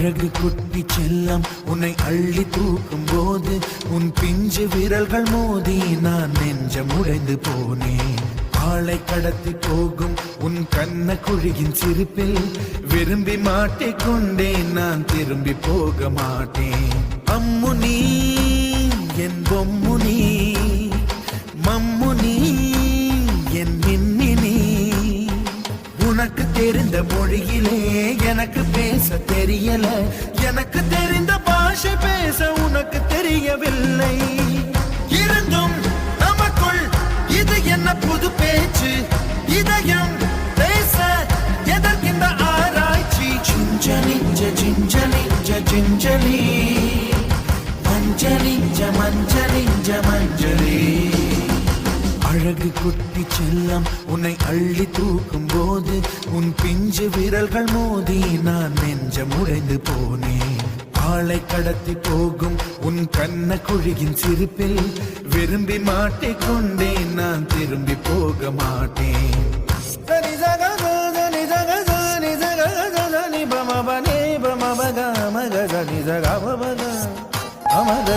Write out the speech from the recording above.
அழகு குட்டி செல்லம் உன்னை அள்ளி தூக்கும் போது உன் பிஞ்சு விரல்கள் மோதி நான் நெஞ்சம் உடைந்து போனேன். ஆளை கடத்தி போகும் உன் கண்ண குழியின் சிரிப்பில் விரும்பி மாட்டிக்கொண்டேன், நான் திரும்பி போக மாட்டேன். அம்மு நீ என் பொம்மு நீ, மம்மு நீ என் மின்னி நீ. உனக்கு தெரிந்த மொழியிலே எனக்கு பேச தெரியல, எனக்கு தெரிந்த பாஷை பேச உனக்கு தெரியவில்லை. இருந்தும் நமக்குள் இது என்ன புது பேச்சு, இதயம் பேச எதற்கின்ற ஆராய்ச்சி. Gingelly gingelly gingelly மஞ்சளி மஞ்சளி மஞ்சளி. அழகு குட்டி செல்லம் உன்னை அள்ளி தூக்கும் போது உன் பிஞ்சு விரல்கள் மோதி நான் நெஞ்சம் உடைந்து போனேன். ஆளை கடத்தி போகும் உன் கண்ண குழியின் சிரிப்பில் விரும்பி மாட்டிக்கொண்டேன், நான் திரும்பி போக மாட்டேன். அமக